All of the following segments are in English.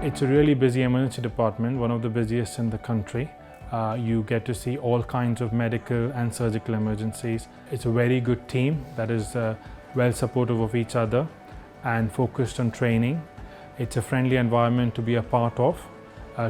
It's a really busy emergency department, one of the busiest in the country. You get to see all kinds of medical and surgical emergencies. It's a very good team that is well supportive of each other and focused on training. It's a friendly environment to be a part of,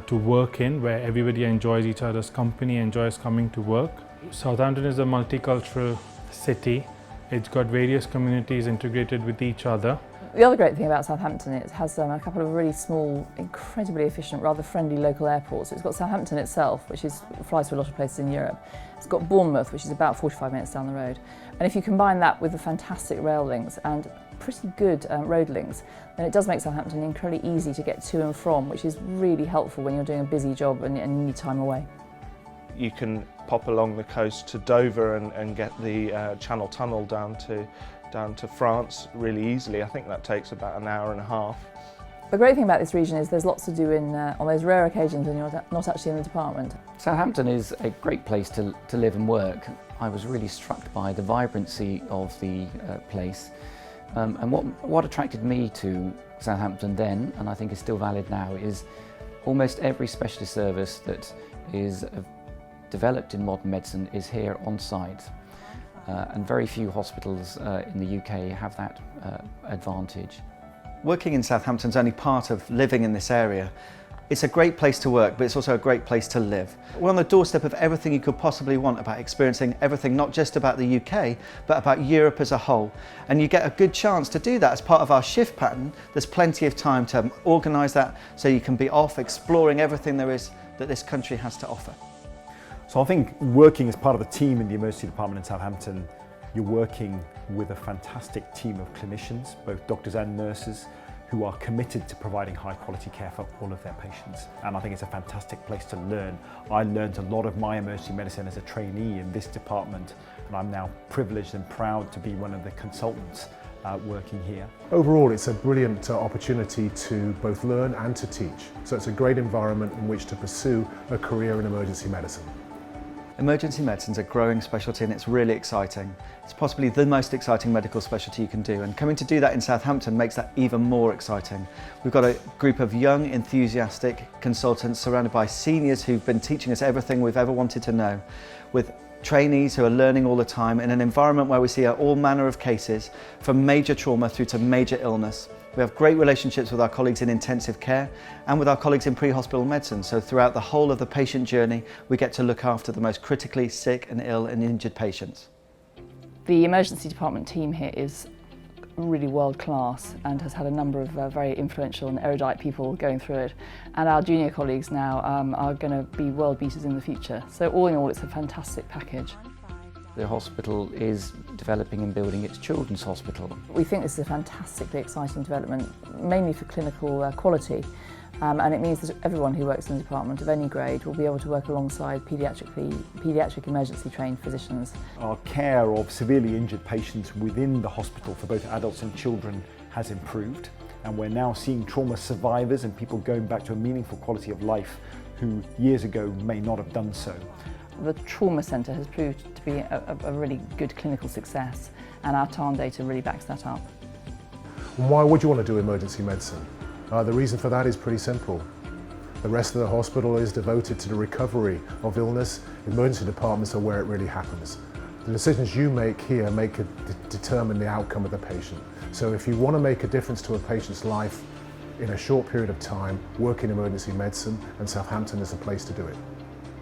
to work in, where everybody enjoys each other's company, enjoys coming to work. Southampton is a multicultural city. It's got various communities integrated with each other. The other great thing about Southampton is it has a couple of really small, incredibly efficient, rather friendly local airports. It's got Southampton itself, which flies to a lot of places in Europe. It's got Bournemouth, which is about 45 minutes down the road. And if you combine that with the fantastic rail links and pretty good road links, then it does make Southampton incredibly easy to get to and from, which is really helpful when you're doing a busy job and you need time away. You can pop along the coast to Dover and get the Channel Tunnel down to France really easily. I think that takes about an hour and a half. The great thing about this region is there's lots to do on those rare occasions when you're not actually in the department. Southampton is a great place to live and work. I was really struck by the vibrancy of the place. And what attracted me to Southampton then, and I think is still valid now, is almost every specialist service that is developed in modern medicine is here on site. And very few hospitals in the UK have that advantage. Working in Southampton is only part of living in this area. It's a great place to work, but it's also a great place to live. We're on the doorstep of everything you could possibly want about experiencing everything, not just about the UK, but about Europe as a whole. And you get a good chance to do that as part of our shift pattern. There's plenty of time to organise that so you can be off exploring everything there is that this country has to offer. So I think working as part of the team in the emergency department in Southampton, you're working with a fantastic team of clinicians, both doctors and nurses, who are committed to providing high quality care for all of their patients. And I think it's a fantastic place to learn. I learned a lot of my emergency medicine as a trainee in this department, and I'm now privileged and proud to be one of the consultants working here. Overall, it's a brilliant opportunity to both learn and to teach. So it's a great environment in which to pursue a career in emergency medicine. Emergency medicine is a growing specialty and it's really exciting. It's possibly the most exciting medical specialty you can do, and coming to do that in Southampton makes that even more exciting. We've got a group of young, enthusiastic consultants surrounded by seniors who've been teaching us everything we've ever wanted to know, with trainees who are learning all the time in an environment where we see all manner of cases, from major trauma through to major illness. We have great relationships with our colleagues in intensive care and with our colleagues in pre-hospital medicine, so throughout the whole of the patient journey we get to look after the most critically sick and ill and injured patients. The emergency department team here is really world class and has had a number of very influential and erudite people going through it, and our junior colleagues now are going to be world beaters in the future. So all in all, it's a fantastic package. The hospital is developing and building its children's hospital. We think this is a fantastically exciting development, mainly for clinical quality, and it means that everyone who works in the department of any grade will be able to work alongside paediatric emergency trained physicians. Our care of severely injured patients within the hospital for both adults and children has improved, and we're now seeing trauma survivors and people going back to a meaningful quality of life who years ago may not have done so. The trauma centre has proved to be a really good clinical success, and our TARN data really backs that up. And why would you want to do emergency medicine? The reason for that is pretty simple. The rest of the hospital is devoted to the recovery of illness. Emergency departments are where it really happens. The decisions you make here determine the outcome of the patient. So if you want to make a difference to a patient's life in a short period of time, work in emergency medicine, and Southampton is the place to do it.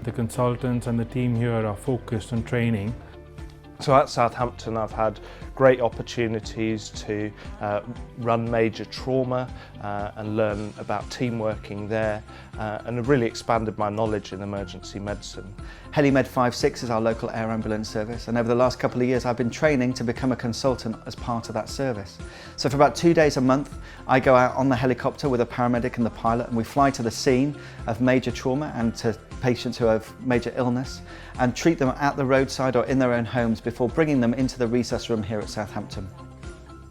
The consultants and the team here are focused on training. So at Southampton I've had great opportunities to run major trauma and learn about team working there, and have really expanded my knowledge in emergency medicine. HeliMed 56 is our local air ambulance service, and over the last couple of years I've been training to become a consultant as part of that service. So for about 2 days a month I go out on the helicopter with a paramedic and the pilot, and we fly to the scene of major trauma and to patients who have major illness and treat them at the roadside or in their own homes before bringing them into the resus room here at Southampton.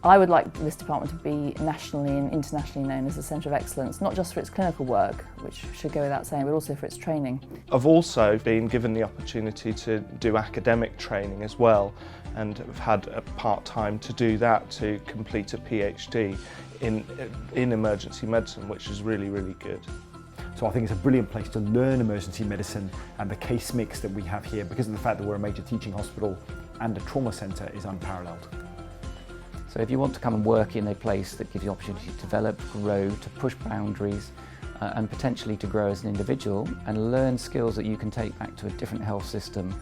I would like this department to be nationally and internationally known as a centre of excellence, not just for its clinical work, which should go without saying, but also for its training. I've also been given the opportunity to do academic training as well, and have had a part-time to do that, to complete a PhD in emergency medicine, which is really, really good. So I think it's a brilliant place to learn emergency medicine, and the case mix that we have here, because of the fact that we're a major teaching hospital and a trauma centre, is unparalleled. So if you want to come and work in a place that gives you opportunity to develop, grow, to push boundaries and potentially to grow as an individual and learn skills that you can take back to a different health system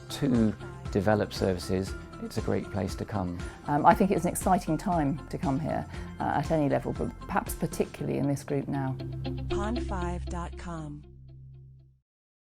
to develop services, it's a great place to come. I think it's an exciting time to come here at any level, but perhaps particularly in this group now. Pond5.com